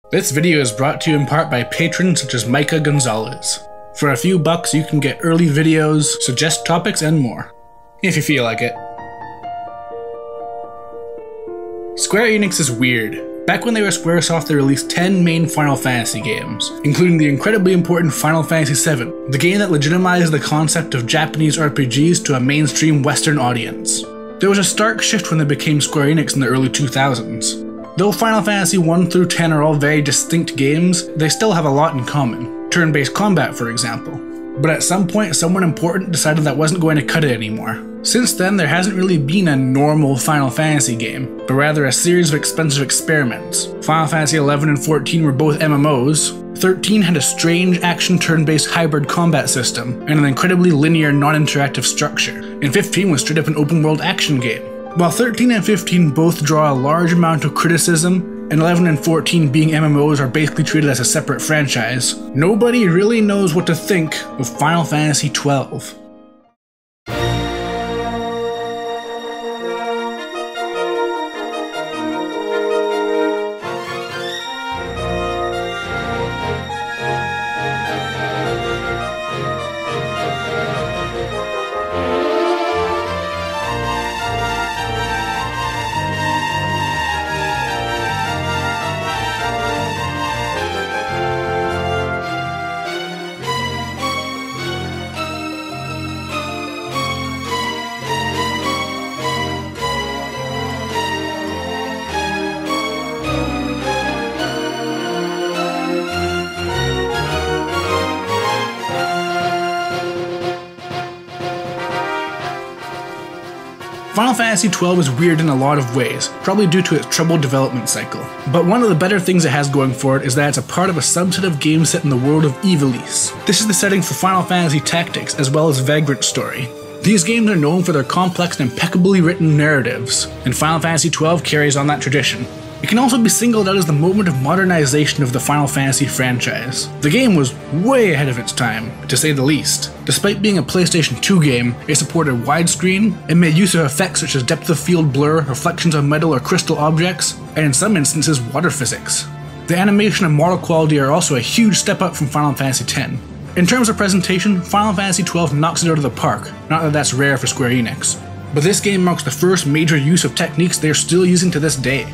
This video is brought to you in part by patrons such as Micah Gonzalez. For a few bucks you can get early videos, suggest topics, and more. If you feel like it. Square Enix is weird. Back when they were Squaresoft, they released 10 main Final Fantasy games, including the incredibly important Final Fantasy VII, the game that legitimized the concept of Japanese RPGs to a mainstream Western audience. There was a stark shift when they became Square Enix in the early 2000s. Though Final Fantasy 1 through 10 are all very distinct games, they still have a lot in common. Turn-based combat, for example. But at some point, someone important decided that wasn't going to cut it anymore. Since then, there hasn't really been a normal Final Fantasy game, but rather a series of expensive experiments. Final Fantasy XI and XIV were both MMOs, 13 had a strange action turn-based hybrid combat system, and an incredibly linear non-interactive structure, and 15 was straight up an open-world action game. While 13 and 15 both draw a large amount of criticism, and 11 and 14 being MMOs are basically treated as a separate franchise, nobody really knows what to think of Final Fantasy XII. Final Fantasy XII is weird in a lot of ways, probably due to its troubled development cycle. But one of the better things it has going for it is that it's a part of a subset of games set in the world of Ivalice. This is the setting for Final Fantasy Tactics as well as Vagrant Story. These games are known for their complex and impeccably written narratives, and Final Fantasy XII carries on that tradition. It can also be singled out as the moment of modernization of the Final Fantasy franchise. The game was way ahead of its time, to say the least. Despite being a PlayStation 2 game, it supported widescreen, it made use of effects such as depth of field blur, reflections of metal or crystal objects, and in some instances water physics. The animation and model quality are also a huge step up from Final Fantasy X. In terms of presentation, Final Fantasy XII knocks it out of the park, not that that's rare for Square Enix. But this game marks the first major use of techniques they are still using to this day.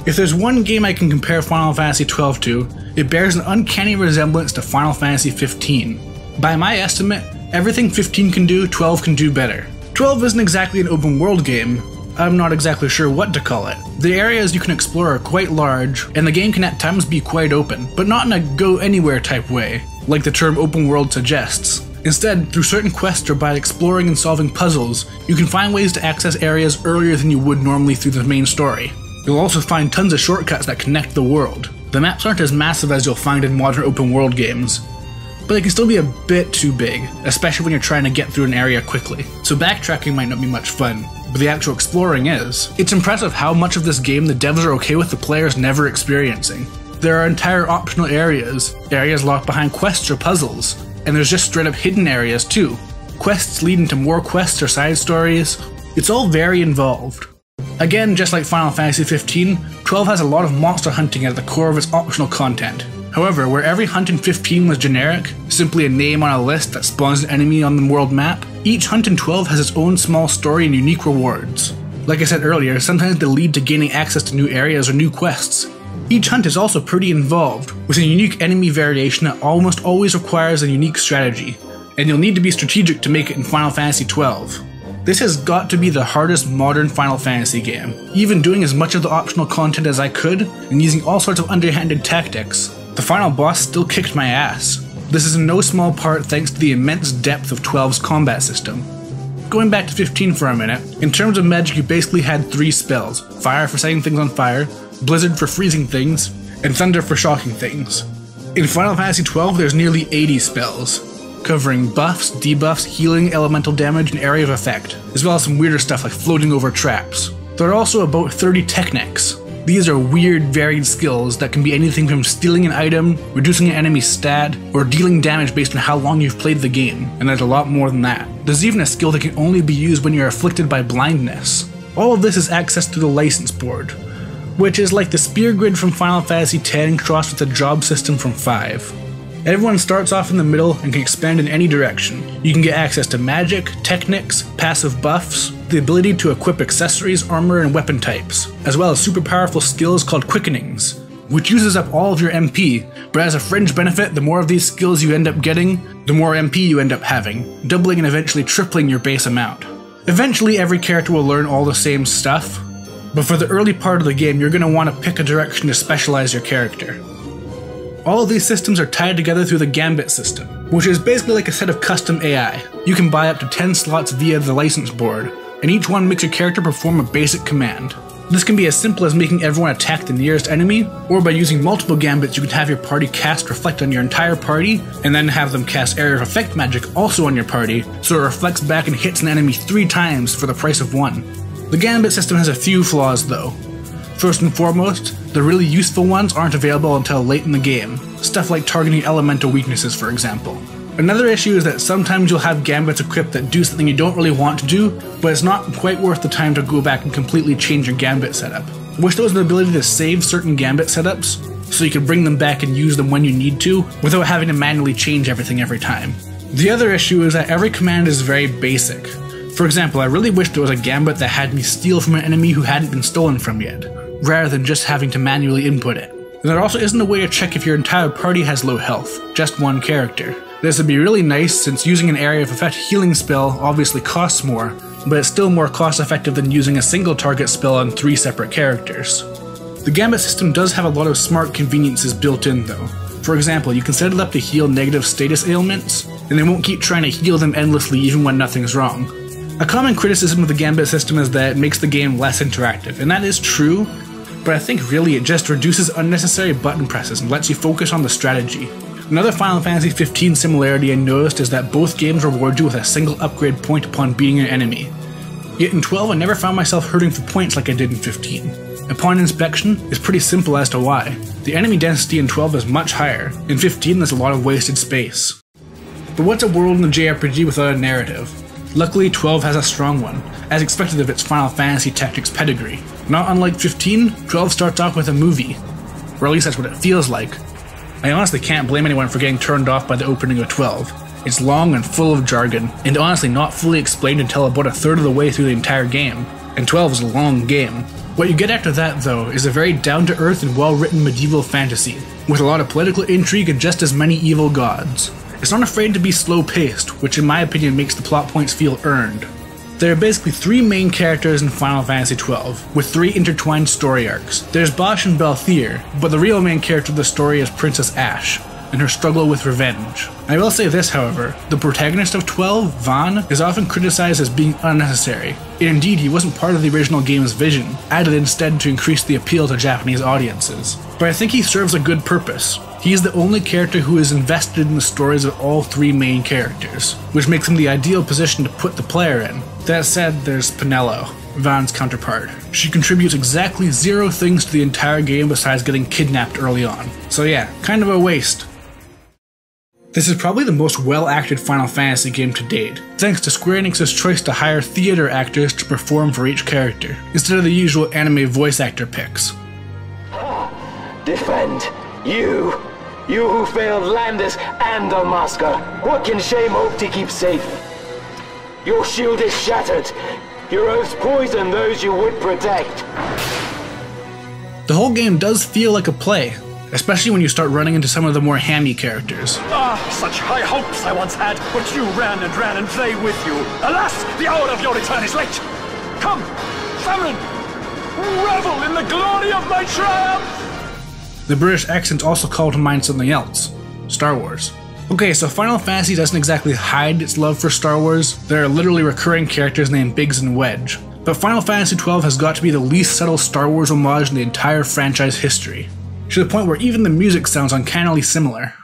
If there's one game I can compare Final Fantasy XII to, it bears an uncanny resemblance to Final Fantasy XV. By my estimate, everything 15 can do, 12 can do better. 12 isn't exactly an open world game, I'm not exactly sure what to call it. The areas you can explore are quite large, and the game can at times be quite open, but not in a go anywhere type way, like the term open world suggests. Instead, through certain quests or by exploring and solving puzzles, you can find ways to access areas earlier than you would normally through the main story. You'll also find tons of shortcuts that connect the world. The maps aren't as massive as you'll find in modern open world games, but they can still be a bit too big, especially when you're trying to get through an area quickly. So backtracking might not be much fun, but the actual exploring is. It's impressive how much of this game the devs are okay with the players never experiencing. There are entire optional areas locked behind quests or puzzles, and there's just straight up hidden areas too. Quests lead into more quests or side stories. It's all very involved. Again, just like Final Fantasy XV, 12 has a lot of monster hunting at the core of its optional content. However, where every hunt in 15 was generic, simply a name on a list that spawns an enemy on the world map, each hunt in 12 has its own small story and unique rewards. Like I said earlier, sometimes they lead to gaining access to new areas or new quests. Each hunt is also pretty involved, with a unique enemy variation that almost always requires a unique strategy, and you'll need to be strategic to make it in Final Fantasy XII. This has got to be the hardest modern Final Fantasy game. Even doing as much of the optional content as I could, and using all sorts of underhanded tactics, the final boss still kicked my ass. This is in no small part thanks to the immense depth of 12's combat system. Going back to 15 for a minute, in terms of magic you basically had 3 spells: fire for setting things on fire, blizzard for freezing things, and thunder for shocking things. In Final Fantasy XII there's nearly 80 spells, covering buffs, debuffs, healing, elemental damage, and area of effect, as well as some weirder stuff like floating over traps. There are also about 30 techniques. These are weird, varied skills that can be anything from stealing an item, reducing an enemy's stat, or dealing damage based on how long you've played the game, and there's a lot more than that. There's even a skill that can only be used when you're afflicted by blindness. All of this is accessed through the license board, which is like the spear grid from Final Fantasy X crossed with the job system from 5. Everyone starts off in the middle and can expand in any direction. You can get access to magic, techniques, passive buffs, the ability to equip accessories, armor, and weapon types, as well as super powerful skills called quickenings, which uses up all of your MP, but as a fringe benefit, the more of these skills you end up getting, the more MP you end up having, doubling and eventually tripling your base amount. Eventually, every character will learn all the same stuff, but for the early part of the game, you're going to want to pick a direction to specialize your character. All of these systems are tied together through the Gambit System, which is basically like a set of custom AI. You can buy up to 10 slots via the license board, and each one makes your character perform a basic command. This can be as simple as making everyone attack the nearest enemy, or by using multiple gambits you can have your party cast Reflect on your entire party, and then have them cast Area of Effect magic also on your party, so it reflects back and hits an enemy 3 times for the price of 1. The Gambit system has a few flaws though. First and foremost, the really useful ones aren't available until late in the game, stuff like targeting elemental weaknesses for example. Another issue is that sometimes you'll have gambits equipped that do something you don't really want to do, but it's not quite worth the time to go back and completely change your gambit setup. I wish there was an ability to save certain gambit setups, so you could bring them back and use them when you need to, without having to manually change everything every time. The other issue is that every command is very basic. For example, I really wish there was a gambit that had me steal from an enemy who hadn't been stolen from yet, rather than just having to manually input it. And there also isn't a way to check if your entire party has low health, just one character. This would be really nice since using an Area of Effect healing spell obviously costs more, but it's still more cost effective than using a single target spell on 3 separate characters. The Gambit system does have a lot of smart conveniences built in though. For example, you can set it up to heal negative status ailments, and they won't keep trying to heal them endlessly even when nothing's wrong. A common criticism of the Gambit system is that it makes the game less interactive, and that is true, but I think really it just reduces unnecessary button presses and lets you focus on the strategy. Another Final Fantasy XV similarity I noticed is that both games reward you with a single upgrade point upon beating an enemy. Yet in 12 I never found myself hurting for points like I did in 15. Upon inspection, it's pretty simple as to why. The enemy density in 12 is much higher, in 15 there's a lot of wasted space. But what's a world in a JRPG without a narrative? Luckily 12 has a strong one, as expected of its Final Fantasy Tactics pedigree. Not unlike 15, 12 starts off with a movie, or at least that's what it feels like. I honestly can't blame anyone for getting turned off by the opening of 12. It's long and full of jargon, and honestly not fully explained until about a third of the way through the entire game, and 12 is a long game. What you get after that though is a very down-to-earth and well-written medieval fantasy, with a lot of political intrigue and just as many evil gods. It's not afraid to be slow-paced, which in my opinion makes the plot points feel earned. There are basically 3 main characters in Final Fantasy XII, with 3 intertwined story arcs. There's Bosch and Balthier, but the real main character of the story is Princess Ashe, and her struggle with revenge. I will say this however, the protagonist of 12, Vaan, is often criticized as being unnecessary, and indeed he wasn't part of the original game's vision, added instead to increase the appeal to Japanese audiences. But I think he serves a good purpose. He is the only character who is invested in the stories of all 3 main characters, which makes him the ideal position to put the player in. That said, there's Penelo, Vaan's counterpart. She contributes exactly 0 things to the entire game besides getting kidnapped early on. So yeah, kind of a waste. This is probably the most well-acted Final Fantasy game to date, thanks to Square Enix's choice to hire theater actors to perform for each character, instead of the usual anime voice actor picks. Defend. You who failed Landis and Damaska, what can shame hope to keep safe? Your shield is shattered. Your oaths poison those you would protect. The whole game does feel like a play, especially when you start running into some of the more hammy characters. Such high hopes I once had, but you ran and they with you. Alas, the hour of your return is late. Come, famine, revel in the glory of my triumph! The British accent also called to mind something else, Star Wars. Okay, so Final Fantasy doesn't exactly hide its love for Star Wars. There are literally recurring characters named Biggs and Wedge. But Final Fantasy XII has got to be the least subtle Star Wars homage in the entire franchise history, to the point where even the music sounds uncannily similar.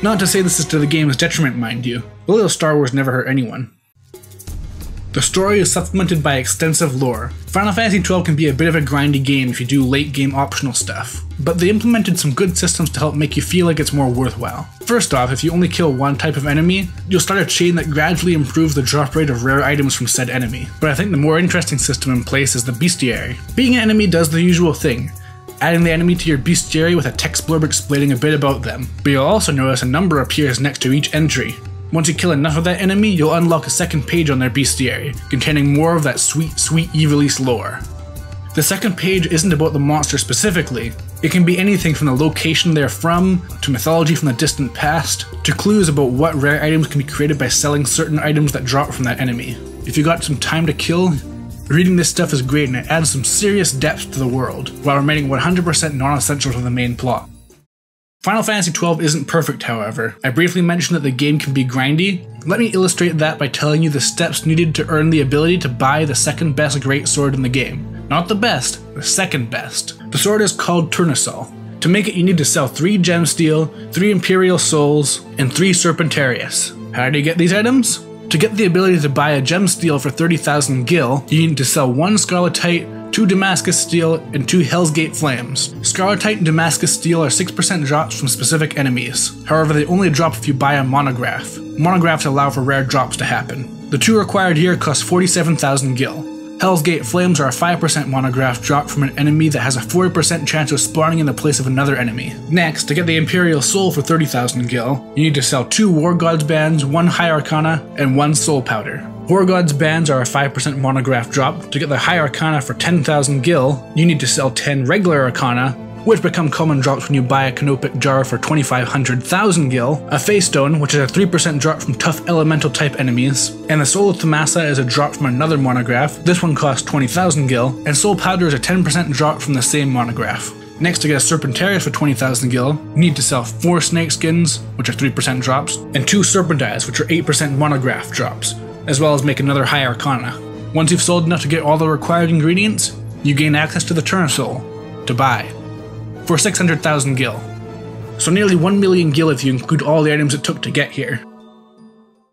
Not to say this is to the game's detriment, mind you. A little Star Wars never hurt anyone. The story is supplemented by extensive lore. Final Fantasy XII can be a bit of a grindy game if you do late game optional stuff, but they implemented some good systems to help make you feel like it's more worthwhile. First off, if you only kill one type of enemy, you'll start a chain that gradually improves the drop rate of rare items from said enemy. But I think the more interesting system in place is the bestiary. Being an enemy does the usual thing, adding the enemy to your bestiary with a text blurb explaining a bit about them, but you'll also notice a number appears next to each entry. Once you kill enough of that enemy, you'll unlock a second page on their bestiary, containing more of that sweet Ivalice lore. The second page isn't about the monster specifically. It can be anything from the location they're from, to mythology from the distant past, to clues about what rare items can be created by selling certain items that drop from that enemy. If you got some time to kill, reading this stuff is great and it adds some serious depth to the world, while remaining 100% non-essential to the main plot. Final Fantasy XII isn't perfect, however. I briefly mentioned that the game can be grindy. Let me illustrate that by telling you the steps needed to earn the ability to buy the second best greatsword in the game. Not the best, the second best. The sword is called Tournesol. To make it, you need to sell 3 gemsteel, 3 imperial souls, and 3 serpentarius. How do you get these items? To get the ability to buy a gemsteel for 30,000 gil, you need to sell 1 scarletite, 2 Damascus Steel, and 2 Hell's Gate Flames. Scarletite and Damascus Steel are 6% drops from specific enemies. However, they only drop if you buy a monograph. Monographs allow for rare drops to happen. The 2 required here cost 47,000 gil. Hell's Gate Flames are a 5% monograph drop from an enemy that has a 40% chance of spawning in the place of another enemy. Next, to get the Imperial Soul for 30,000 gil, you need to sell 2 War Gods bands, 1 High Arcana, and 1 Soul Powder. War Gods bands are a 5% monograph drop. To get the High Arcana for 10,000 gil, you need to sell 10 regular Arcana, which become common drops when you buy a Canopic Jar for 2,500,000 gil, a Face Stone, which is a 3% drop from tough elemental type enemies, and the Soul of Thomasa is a drop from another monograph. This one costs 20,000 gil, and Soul Powder is a 10% drop from the same monograph. Next, to get a Serpentarius for 20,000 gil, you need to sell 4 Snake Skins, which are 3% drops, and 2 Serpent Eyes, which are 8% monograph drops, as well as make another High Arcana. Once you've sold enough to get all the required ingredients, you gain access to the Tournesol to buy for 600,000 gil. So nearly 1 million gil if you include all the items it took to get here.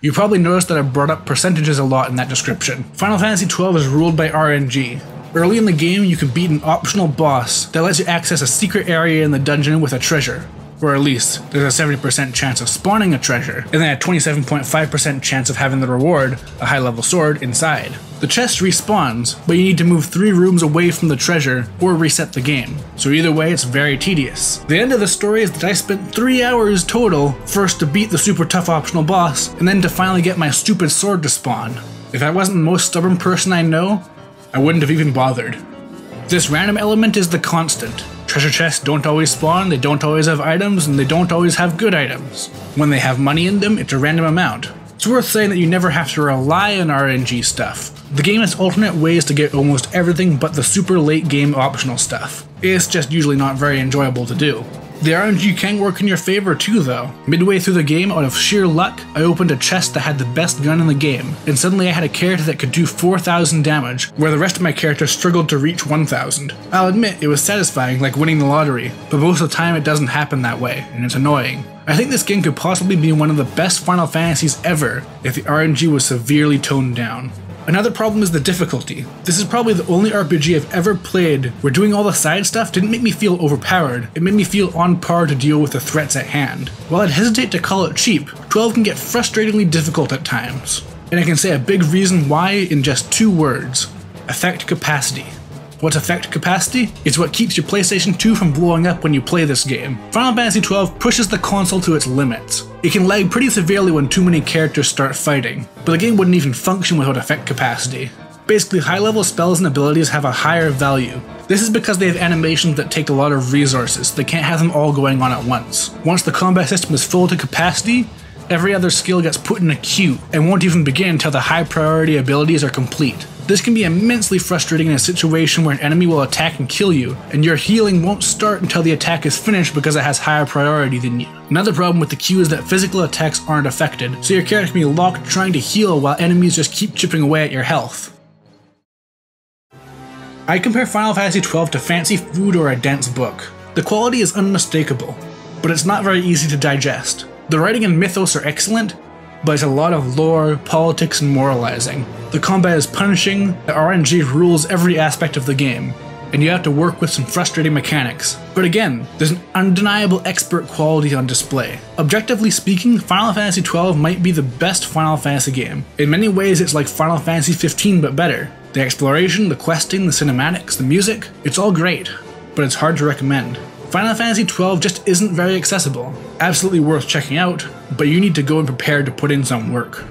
You probably noticed that I brought up percentages a lot in that description. Final Fantasy XII is ruled by RNG. Early in the game, you can beat an optional boss that lets you access a secret area in the dungeon with a treasure. Or at least, there's a 70% chance of spawning a treasure, and then a 27.5% chance of having the reward, a high-level sword, inside. The chest respawns, but you need to move 3 rooms away from the treasure, or reset the game. So either way, it's very tedious. The end of the story is that I spent 3 hours total, first to beat the super tough optional boss, and then to finally get my stupid sword to spawn. If I wasn't the most stubborn person I know, I wouldn't have even bothered. This random element is the constant. Treasure chests don't always spawn, they don't always have items, and they don't always have good items. When they have money in them, it's a random amount. It's worth saying that you never have to rely on RNG stuff. The game has alternate ways to get almost everything but the super late game optional stuff. It's just usually not very enjoyable to do. The RNG can work in your favor too though. Midway through the game, out of sheer luck, I opened a chest that had the best gun in the game, and suddenly I had a character that could do 4,000 damage, where the rest of my characters struggled to reach 1,000. I'll admit, it was satisfying, like winning the lottery, but most of the time it doesn't happen that way, and it's annoying. I think this game could possibly be one of the best Final Fantasies ever if the RNG was severely toned down. Another problem is the difficulty. This is probably the only RPG I've ever played where doing all the side stuff didn't make me feel overpowered, it made me feel on par to deal with the threats at hand. While I'd hesitate to call it cheap, 12 can get frustratingly difficult at times. And I can say a big reason why in just 2 words: effect capacity. What's effect capacity? It's what keeps your PlayStation 2 from blowing up when you play this game. Final Fantasy XII pushes the console to its limits. It can lag pretty severely when too many characters start fighting, but the game wouldn't even function without effect capacity. Basically, high-level spells and abilities have a higher value. This is because they have animations that take a lot of resources, so they can't have them all going on at once. Once the combat system is full to capacity, every other skill gets put in a queue, and won't even begin until the high priority abilities are complete. This can be immensely frustrating in a situation where an enemy will attack and kill you, and your healing won't start until the attack is finished because it has higher priority than you. Another problem with the queue is that physical attacks aren't affected, so your character can be locked trying to heal while enemies just keep chipping away at your health. I compare Final Fantasy XII to fancy food or a dense book. The quality is unmistakable, but it's not very easy to digest. The writing and mythos are excellent, but it's a lot of lore, politics, and moralizing. The combat is punishing, the RNG rules every aspect of the game, and you have to work with some frustrating mechanics. But again, there's an undeniable expert quality on display. Objectively speaking, Final Fantasy XII might be the best Final Fantasy game. In many ways it's like Final Fantasy XV but better. The exploration, the questing, the cinematics, the music, it's all great, but it's hard to recommend. Final Fantasy XII just isn't very accessible. Absolutely worth checking out, but you need to go in prepared to put in some work.